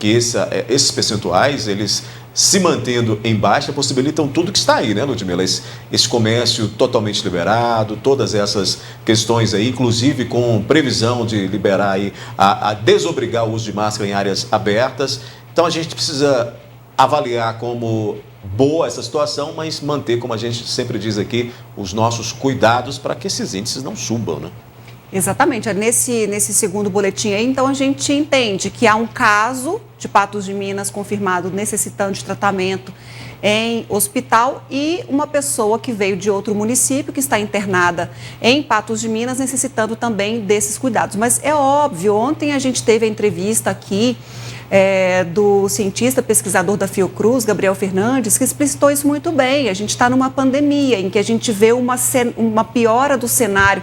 esses percentuais, eles se mantendo em baixa, possibilitam tudo que está aí, né, Ludmila? Esse comércio totalmente liberado, todas essas questões aí, inclusive com previsão de liberar aí, a desobrigar o uso de máscara em áreas abertas. Então a gente precisa avaliar como boa essa situação, mas manter, como a gente sempre diz aqui, os nossos cuidados para que esses índices não subam, né? Exatamente. Nesse segundo boletim aí, então a gente entende que há um caso de Patos de Minas confirmado necessitando de tratamento em hospital e uma pessoa que veio de outro município que está internada em Patos de Minas necessitando também desses cuidados. Mas é óbvio, ontem a gente teve a entrevista aqui do cientista pesquisador da Fiocruz, Gabriel Fernandes, que explicitou isso muito bem. A gente está numa pandemia em que a gente vê uma piora do cenário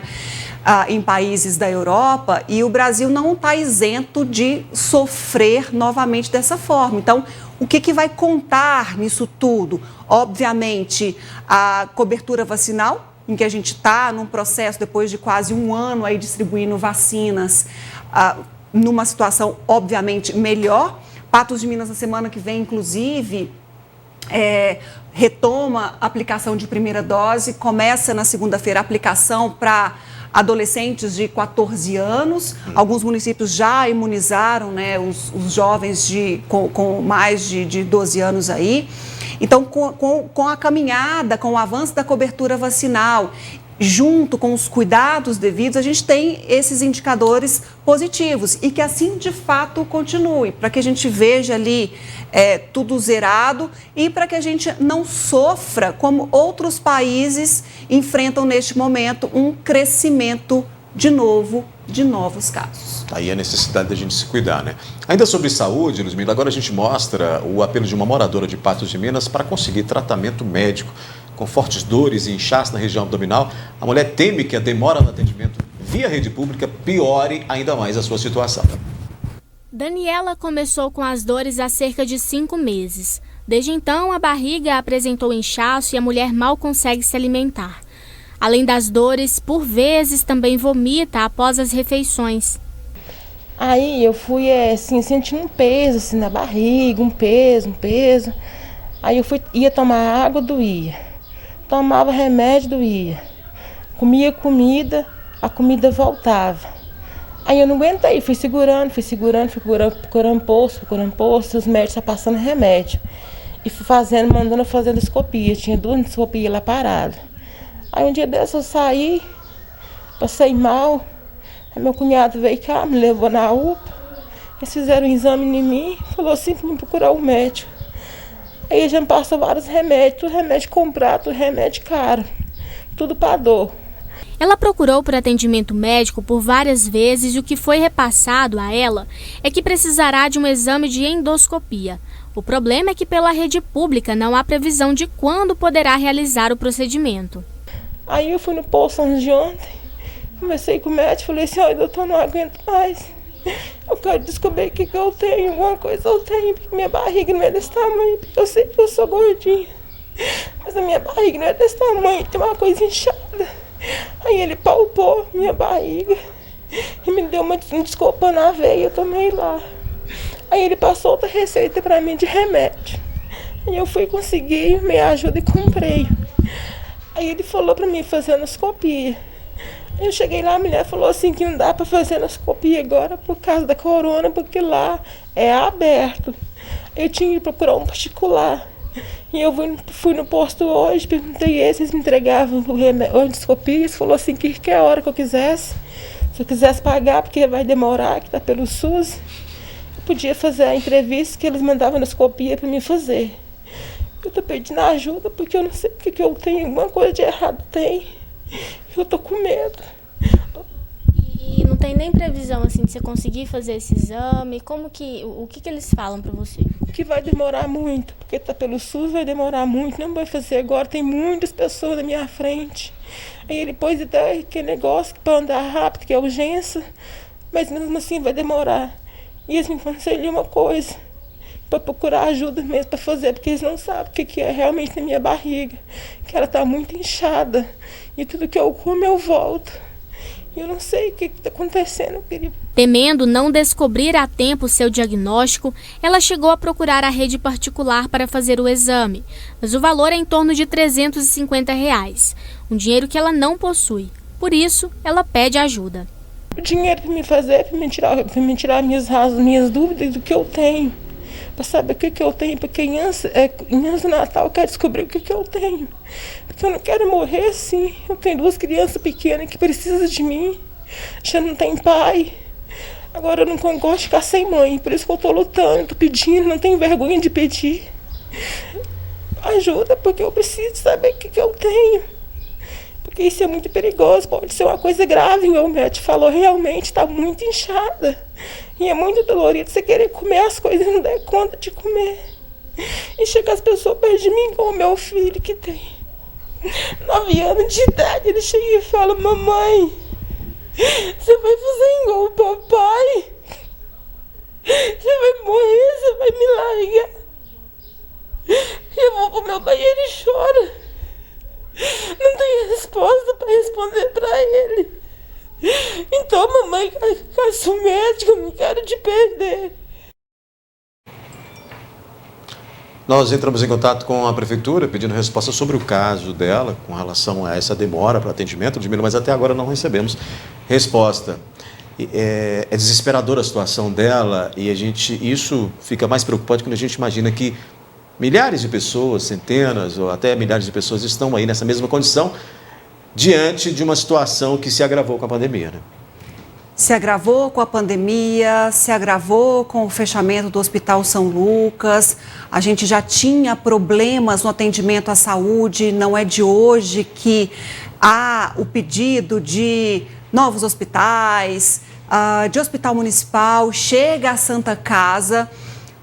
em países da Europa e o Brasil não está isento de sofrer novamente dessa forma. Então, o que vai contar nisso tudo? Obviamente, a cobertura vacinal, em que a gente está num processo, depois de quase um ano aí distribuindo vacinas, numa situação, obviamente, melhor. Patos de Minas, na semana que vem, inclusive, retoma a aplicação de primeira dose, começa na segunda-feira a aplicação para adolescentes de 14 anos. Alguns municípios já imunizaram, né, os jovens com mais de 12 anos aí. Então, com a caminhada, com o avanço da cobertura vacinal, junto com os cuidados devidos, a gente tem esses indicadores positivos e que assim de fato continue, para que a gente veja ali tudo zerado e para que a gente não sofra como outros países enfrentam neste momento um crescimento de novos casos. Aí a necessidade da gente se cuidar, né? Ainda sobre saúde, Ludmila, agora a gente mostra o apelo de uma moradora de Patos de Minas para conseguir tratamento médico. Com fortes dores e inchaço na região abdominal, a mulher teme que a demora no atendimento via rede pública piore ainda mais a sua situação. Daniela começou com as dores há cerca de 5 meses. Desde então, a barriga apresentou inchaço e a mulher mal consegue se alimentar. Além das dores, por vezes também vomita após as refeições. Aí eu fui assim, sentindo um peso assim, na barriga, um peso. Aí eu ia tomar água, doía. Tomava remédio, doía. Comia comida, a comida voltava. Aí eu não aguentei, fui segurando, procurando posto, os médicos só passando remédio. E fui mandando fazer endoscopia, tinha 2 endoscopias lá paradas. Aí um dia desse eu saí, passei mal, aí meu cunhado veio cá, me levou na UPA, eles fizeram um exame em mim, falou assim para me procurar um médico. Aí a gente passou vários remédios, tudo remédio comprado, tudo remédio caro, tudo para dor. Ela procurou por atendimento médico por várias vezes e o que foi repassado a ela é que precisará de um exame de endoscopia. O problema é que pela rede pública não há previsão de quando poderá realizar o procedimento. Aí eu fui no posto de ontem, conversei com o médico, falei assim, olha, doutor, não aguento mais. Eu quero descobrir o que eu tenho, alguma coisa eu tenho, porque minha barriga não é desse tamanho, porque eu sei que eu sou gordinha. Mas a minha barriga não é desse tamanho, tem uma coisa inchada. Aí ele palpou minha barriga e me deu uma desculpa na veia, eu tomei lá. Aí ele passou outra receita pra mim de remédio. Aí eu fui conseguir meia ajuda e comprei. Aí ele falou pra mim fazer anoscopia. Aí eu cheguei lá, a mulher falou assim que não dá pra fazer anoscopia agora por causa da corona, porque lá é aberto. Eu tinha que procurar um particular. E eu fui no posto hoje, perguntei eles, eles me entregavam a endoscopia, eles falaram assim que qualquer hora que eu quisesse, se eu quisesse pagar, porque vai demorar, que tá pelo SUS, eu podia fazer a entrevista que eles mandavam a endoscopia para mim fazer. Eu tô pedindo ajuda porque eu não sei o que eu tenho, alguma coisa de errado tem, eu tô com medo. E não tem nem previsão assim de você conseguir fazer esse exame? O que eles falam para você? Que vai demorar muito, porque tá pelo SUS, vai demorar muito, não vai fazer agora, tem muitas pessoas na minha frente. Aí ele pôs até aquele negócio para andar rápido, que é urgência, mas mesmo assim vai demorar. E eles me aconselham uma coisa, para procurar ajuda mesmo para fazer, porque eles não sabem o que é realmente na minha barriga, que ela tá muito inchada, e tudo que eu como eu volto. Eu não sei o que está acontecendo, querido. Temendo não descobrir a tempo seu diagnóstico, ela chegou a procurar a rede particular para fazer o exame, mas o valor é em torno de R$ 350, um dinheiro que ela não possui. Por isso, ela pede ajuda. O dinheiro para me fazer, para me tirar minhas dúvidas do que eu tenho, para saber o que eu tenho, porque em antes do Natal eu quero descobrir o que eu tenho. Porque eu não quero morrer assim. Eu tenho 2 crianças pequenas que precisam de mim, já não tem pai. Agora eu não gosto de ficar sem mãe, por isso que eu tô lutando, tô pedindo, não tenho vergonha de pedir. Ajuda, porque eu preciso saber o que eu tenho. Porque isso é muito perigoso, pode ser uma coisa grave, o médico falou, realmente está muito inchada. E é muito dolorido você querer comer as coisas e não der conta de comer. E chega as pessoas perto de mim, como o meu filho que tem 9 anos de idade, ele chega e fala, mamãe, você vai fazer igual o papai? Você vai morrer, você vai me largar? Eu vou pro meu banheiro e choro. Não tenho resposta para responder para ele. Então, mamãe, caso médico, eu não quero te perder. Nós entramos em contato com a prefeitura pedindo resposta sobre o caso dela com relação a essa demora para atendimento, Ludmila, mas até agora não recebemos resposta. É desesperadora a situação dela e isso fica mais preocupante quando a gente imagina que milhares de pessoas, centenas ou até milhares de pessoas estão aí nessa mesma condição diante de uma situação que se agravou com a pandemia, né? Se agravou com a pandemia, se agravou com o fechamento do Hospital São Lucas. A gente já tinha problemas no atendimento à saúde, não é de hoje que há o pedido de novos hospitais, de hospital municipal, chega à Santa Casa,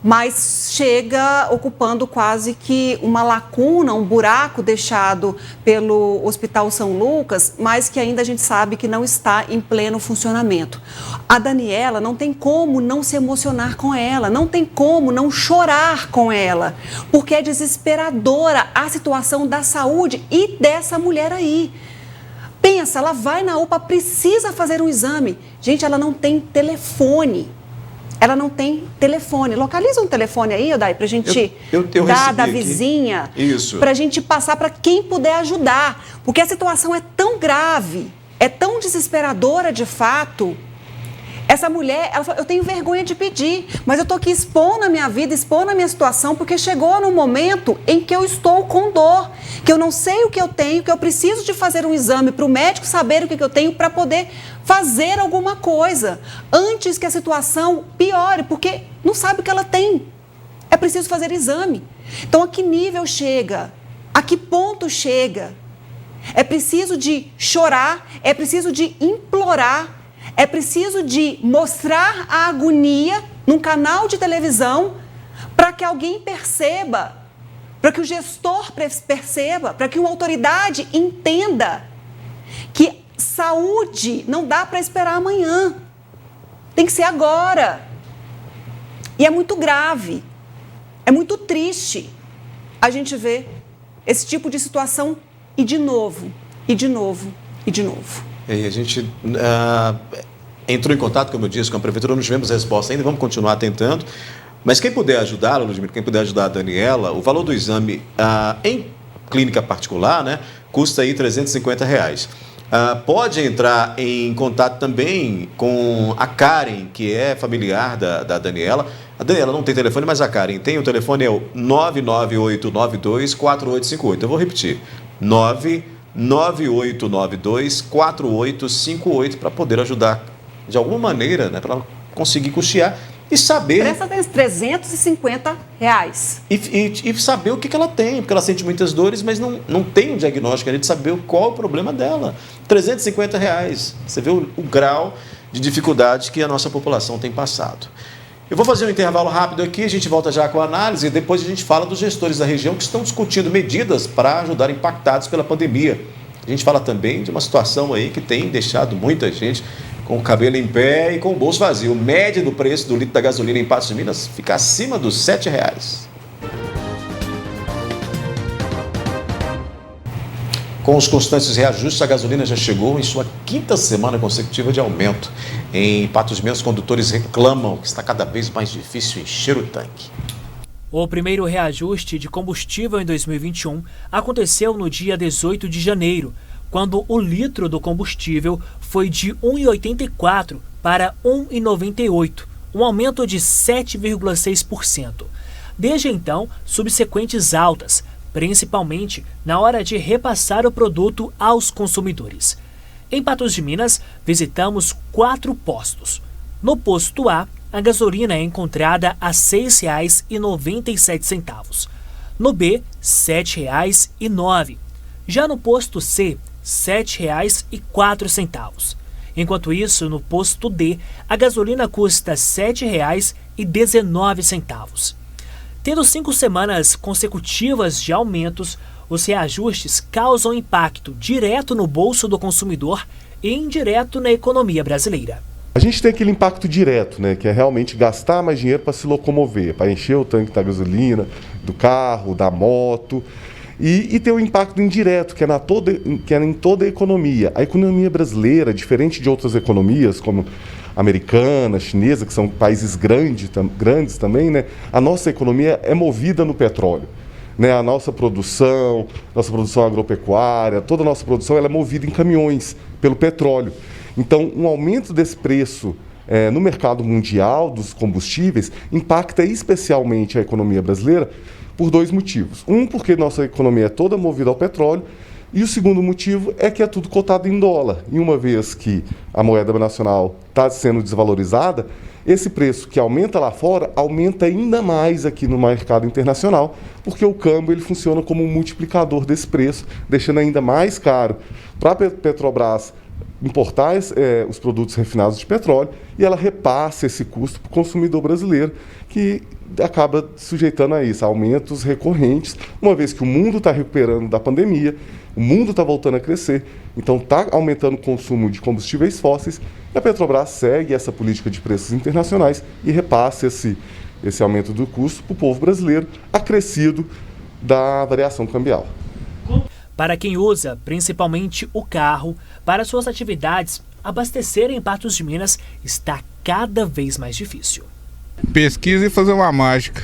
mas chega ocupando quase que uma lacuna, um buraco deixado pelo Hospital São Lucas, mas que ainda a gente sabe que não está em pleno funcionamento. A Daniela não tem como não se emocionar com ela, não tem como não chorar com ela, porque é desesperadora a situação da saúde e dessa mulher aí. Pensa, ela vai na UPA, precisa fazer um exame. Gente, ela não tem telefone. Ela não tem telefone. Localiza um telefone aí, Odai, para a gente dar da vizinha, para a gente passar para quem puder ajudar. Porque a situação é tão grave, é tão desesperadora de fato. Essa mulher, ela fala, eu tenho vergonha de pedir, mas eu estou aqui expondo a minha vida, expondo a minha situação, porque chegou num momento em que eu estou com dor, que eu não sei o que eu tenho, que eu preciso de fazer um exame para o médico saber o que eu tenho para poder fazer alguma coisa, antes que a situação piore, porque não sabe o que ela tem. É preciso fazer exame. Então, a que nível chega? A que ponto chega? É preciso de chorar, é preciso de implorar, é preciso de mostrar a agonia num canal de televisão para que alguém perceba, para que o gestor perceba, para que uma autoridade entenda que saúde não dá para esperar amanhã. Tem que ser agora. E é muito grave, é muito triste a gente ver esse tipo de situação e de novo, e de novo, e de novo. E a gente entrou em contato, como eu disse, com a Prefeitura, não tivemos resposta ainda, vamos continuar tentando. Mas quem puder ajudá-la, Ludmila, quem puder ajudar a Daniela, o valor do exame em clínica particular, né, custa aí R$350. Pode entrar em contato também com a Karen, que é familiar da Daniela. A Daniela não tem telefone, mas a Karen tem. O telefone é o 99892-4858. Eu vou repetir. 99892-4858 para poder ajudar de alguma maneira, né, para ela conseguir custear e saber... Presta atenção, R$350. E saber o que ela tem, porque ela sente muitas dores, mas não tem um diagnóstico ali de saber qual é o problema dela. R$350. Você vê o grau de dificuldade que a nossa população tem passado. Eu vou fazer um intervalo rápido aqui, a gente volta já com a análise e depois a gente fala dos gestores da região que estão discutindo medidas para ajudar impactados pela pandemia. A gente fala também de uma situação aí que tem deixado muita gente com o cabelo em pé e com o bolso vazio. O médio do preço do litro da gasolina em Patos de Minas fica acima dos R$7. Com os constantes reajustes, a gasolina já chegou em sua 5ª semana consecutiva de aumento. Em Patos de Minas, os condutores reclamam que está cada vez mais difícil encher o tanque. O primeiro reajuste de combustível em 2021 aconteceu no dia 18 de janeiro, quando o litro do combustível foi de R$ 1,84 para R$ 1,98, um aumento de 7,6%. Desde então, subsequentes altas, principalmente na hora de repassar o produto aos consumidores. Em Patos de Minas, visitamos 4 postos. No posto A, a gasolina é encontrada a R$ 6,97. No B, R$ 7,09. Já no posto C, R$ 7,04. Enquanto isso, no posto D, a gasolina custa R$ 7,19. Tendo 5 semanas consecutivas de aumentos, os reajustes causam impacto direto no bolso do consumidor e indireto na economia brasileira. A gente tem aquele impacto direto, né, que é realmente gastar mais dinheiro para se locomover, para encher o tanque da gasolina, do carro, da moto. E tem o impacto indireto, que é em toda a economia. A economia brasileira, diferente de outras economias, como americana, chinesa, que são países grandes também, né? A nossa economia é movida no petróleo. Né? A nossa produção agropecuária, toda a nossa produção ela é movida em caminhões pelo petróleo. Então, um aumento desse preço no mercado mundial dos combustíveis impacta especialmente a economia brasileira por 2 motivos. Um, porque nossa economia é toda movida ao petróleo, e o segundo motivo é que é tudo cotado em dólar. E uma vez que a moeda nacional está sendo desvalorizada, esse preço que aumenta lá fora, aumenta ainda mais aqui no mercado internacional, porque o câmbio ele funciona como um multiplicador desse preço, deixando ainda mais caro para a Petrobras importar os produtos refinados de petróleo, e ela repassa esse custo para o consumidor brasileiro, que acaba sujeitando a isso, a aumentos recorrentes, uma vez que o mundo está recuperando da pandemia, o mundo está voltando a crescer, então está aumentando o consumo de combustíveis fósseis, e a Petrobras segue essa política de preços internacionais e repassa esse aumento do custo para o povo brasileiro, acrescido da variação cambial. Para quem usa principalmente o carro para suas atividades, abastecer em Patos de Minas está cada vez mais difícil. Pesquisa e fazer uma mágica.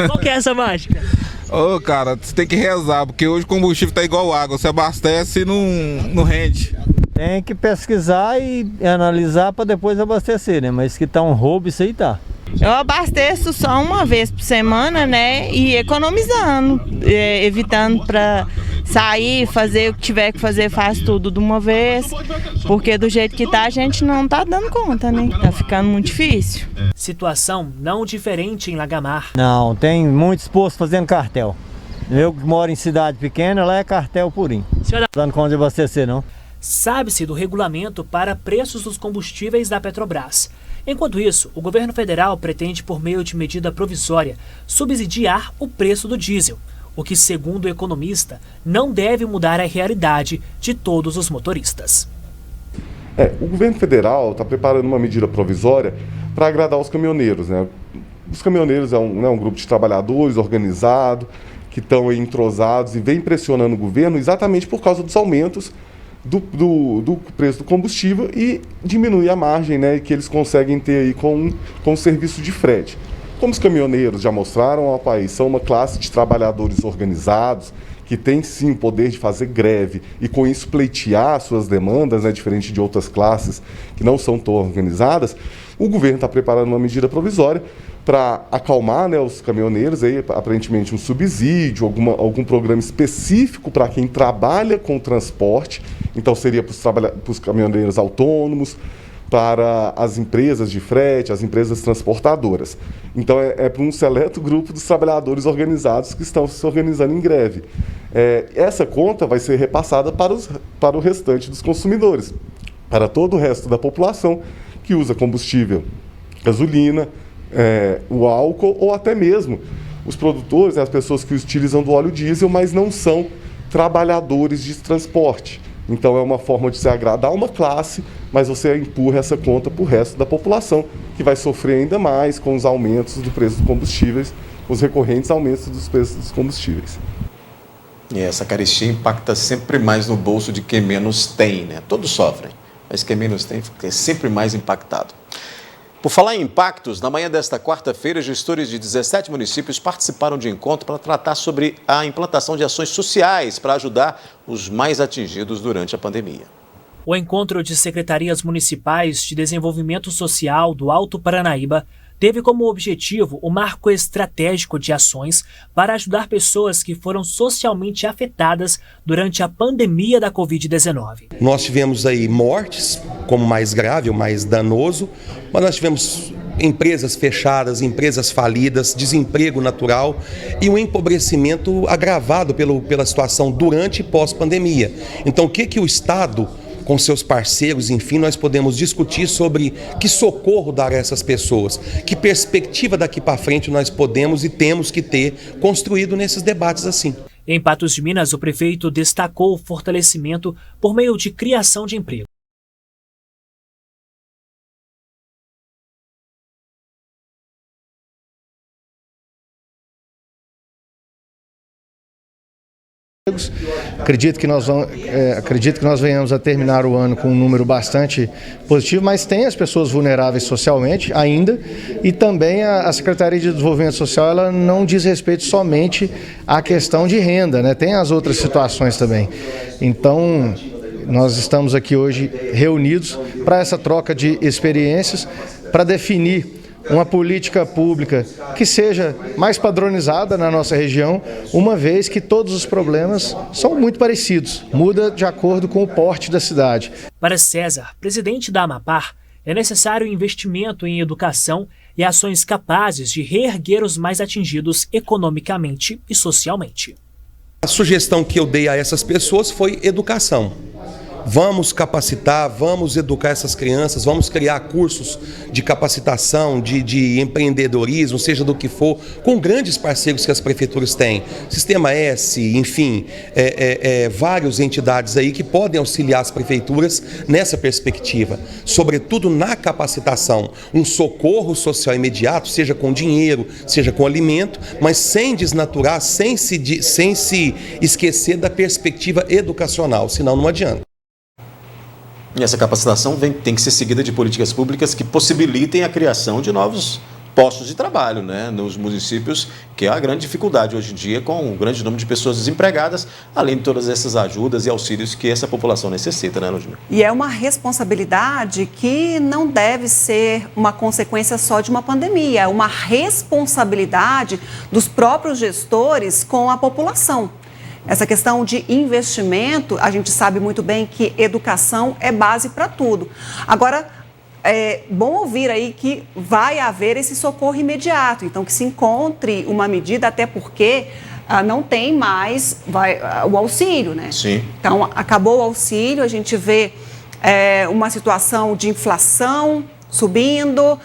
Qual que é essa mágica? Ô, cara, você tem que rezar, porque hoje o combustível tá igual água, você abastece e não rende. Tem que pesquisar e analisar para depois abastecer, né? Mas que tá um roubo, isso aí tá. Eu abasteço só uma vez por semana, né? E economizando, evitando para sair, fazer o que tiver que fazer, faz tudo de uma vez. Porque do jeito que tá, a gente não tá dando conta, né? Tá ficando muito difícil. Situação não diferente em Lagamar. Não, tem muitos postos fazendo cartel. Eu que moro em cidade pequena, lá é cartel purinho. Não tá dando conta de abastecer, não. Sabe-se do regulamento para preços dos combustíveis da Petrobras. Enquanto isso, o governo federal pretende, por meio de medida provisória, subsidiar o preço do diesel. o que, segundo o economista, não deve mudar a realidade de todos os motoristas. O governo federal está preparando uma medida provisória para agradar os caminhoneiros, né? Os caminhoneiros é um grupo de trabalhadores organizado, que estão entrosados e vem pressionando o governo exatamente por causa dos aumentos do preço do combustível e diminui a margem, né, que eles conseguem ter aí com o serviço de frete. Como os caminhoneiros já mostraram ao país, são uma classe de trabalhadores organizados, que tem sim o poder de fazer greve e com isso pleitear suas demandas, né, diferente de outras classes que não são tão organizadas, o governo está preparando uma medida provisória para acalmar, né, os caminhoneiros, aí, aparentemente um subsídio, algum programa específico para quem trabalha com transporte, então seria para os caminhoneiros autônomos, para as empresas de frete, as empresas transportadoras. Então é para um seleto grupo dos trabalhadores organizados que estão se organizando em greve. Essa conta vai ser repassada para o restante dos consumidores, para todo o resto da população que usa combustível, gasolina, o álcool ou até mesmo os produtores, as pessoas que utilizam do óleo diesel, mas não são trabalhadores de transporte. Então é uma forma de se agradar uma classe, mas você empurra essa conta para o resto da população, que vai sofrer ainda mais com os aumentos do preço dos combustíveis, os recorrentes aumentos dos preços dos combustíveis. E essa carestia impacta sempre mais no bolso de quem menos tem, né? Todos sofrem, mas quem menos tem é sempre mais impactado. Por falar em impactos, na manhã desta quarta-feira, gestores de 17 municípios participaram de encontro para tratar sobre a implantação de ações sociais para ajudar os mais atingidos durante a pandemia. O encontro de secretarias municipais de desenvolvimento social do Alto Paranaíba teve como objetivo o marco estratégico de ações para ajudar pessoas que foram socialmente afetadas durante a pandemia da Covid-19. Nós tivemos aí mortes como mais grave, o mais danoso, mas nós tivemos empresas fechadas, empresas falidas, desemprego natural e um empobrecimento agravado pela situação durante e pós-pandemia. Então, o que o Estado, com seus parceiros, enfim, nós podemos discutir sobre que socorro dar a essas pessoas, que perspectiva daqui para frente nós podemos e temos que ter construído nesses debates assim. Em Patos de Minas, o prefeito destacou o fortalecimento por meio de criação de emprego. Acredito que nós venhamos a terminar o ano com um número bastante positivo, mas tem as pessoas vulneráveis socialmente ainda, e também a Secretaria de Desenvolvimento Social ela não diz respeito somente à questão de renda, né? Tem as outras situações também. Então, nós estamos aqui hoje reunidos para essa troca de experiências, para definir uma política pública que seja mais padronizada na nossa região, uma vez que todos os problemas são muito parecidos, muda de acordo com o porte da cidade. Para César, presidente da Amapar, é necessário investimento em educação e ações capazes de reerguer os mais atingidos economicamente e socialmente. A sugestão que eu dei a essas pessoas foi educação. Vamos capacitar, vamos educar essas crianças, vamos criar cursos de capacitação, de empreendedorismo, seja do que for, com grandes parceiros que as prefeituras têm. Sistema S, enfim, várias entidades aí que podem auxiliar as prefeituras nessa perspectiva. Sobretudo na capacitação, um socorro social imediato, seja com dinheiro, seja com alimento, mas sem desnaturar, sem se esquecer da perspectiva educacional, senão não adianta. E essa capacitação tem que ser seguida de políticas públicas que possibilitem a criação de novos postos de trabalho, né, nos municípios, que é a grande dificuldade hoje em dia, com um grande número de pessoas desempregadas, além de todas essas ajudas e auxílios que essa população necessita, né, Ludmila? E é uma responsabilidade que não deve ser uma consequência só de uma pandemia, é uma responsabilidade dos próprios gestores com a população. Essa questão de investimento, a gente sabe muito bem que educação é base para tudo. Agora, é bom ouvir aí que vai haver esse socorro imediato, então que se encontre uma medida, até porque não tem mais o auxílio, né? Sim. Então, acabou o auxílio, a gente vê uma situação de inflação subindo,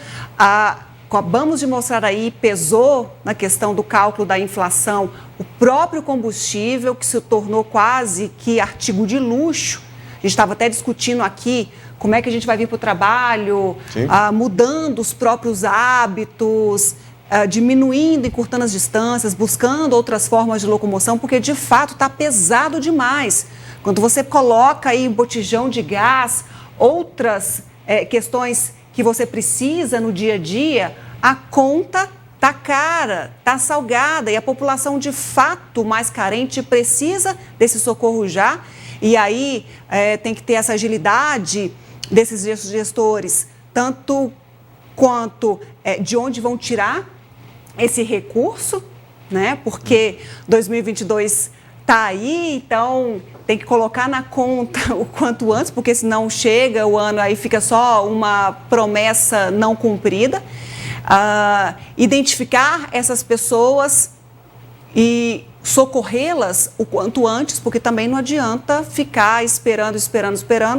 acabamos de mostrar aí, pesou na questão do cálculo da inflação o próprio combustível, que se tornou quase que artigo de luxo. A gente estava até discutindo aqui como é que a gente vai vir para o trabalho, mudando os próprios hábitos, diminuindo, encurtando as distâncias, buscando outras formas de locomoção, porque de fato está pesado demais. Quando você coloca aí botijão de gás, outras questões que você precisa no dia a dia, a conta está cara, está salgada, e a população de fato mais carente precisa desse socorro já. E aí tem que ter essa agilidade desses gestores, tanto quanto de onde vão tirar esse recurso, né? Porque 2022 está aí, então tem que colocar na conta o quanto antes, porque senão chega o ano, aí fica só uma promessa não cumprida. Identificar essas pessoas e socorrê-las o quanto antes, porque também não adianta ficar esperando,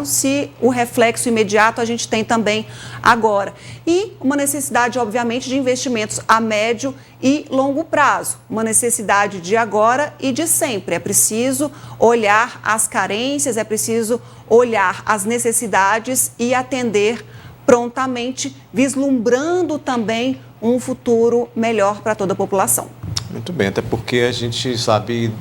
se o reflexo imediato a gente tem também agora. E uma necessidade, obviamente, de investimentos a médio e longo prazo. Uma necessidade de agora e de sempre. É preciso olhar as carências, é preciso olhar as necessidades e atender prontamente, vislumbrando também um futuro melhor para toda a população. Muito bem, até porque a gente sabe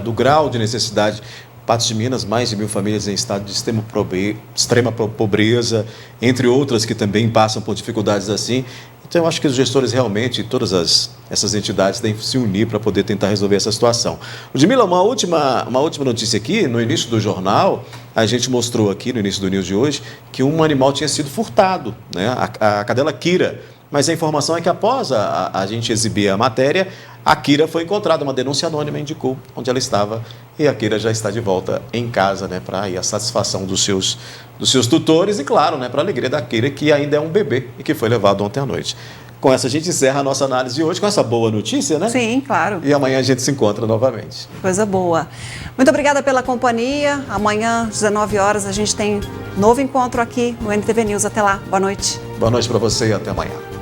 do grau de necessidade. Patos de Minas, mais de 1.000 famílias em estado de extrema pobreza, entre outras que também passam por dificuldades assim. Então, eu acho que os gestores realmente, todas essas entidades, devem se unir para poder tentar resolver essa situação. Ludmila, uma última notícia aqui. No início do jornal, a gente mostrou aqui, no início do News de hoje, que um animal tinha sido furtado, né? A cadela Kira. Mas a informação é que após a gente exibir a matéria, a Kira foi encontrada, uma denúncia anônima indicou onde ela estava, e a Kira já está de volta em casa, né, para a satisfação dos seus tutores e, claro, né, para a alegria da Kira, que ainda é um bebê e que foi levado ontem à noite. Com essa a gente encerra a nossa análise de hoje, com essa boa notícia, né? Sim, claro. E amanhã a gente se encontra novamente. Coisa boa. Muito obrigada pela companhia. Amanhã, 19 horas, a gente tem novo encontro aqui no NTV News. Até lá. Boa noite. Boa noite para você e até amanhã.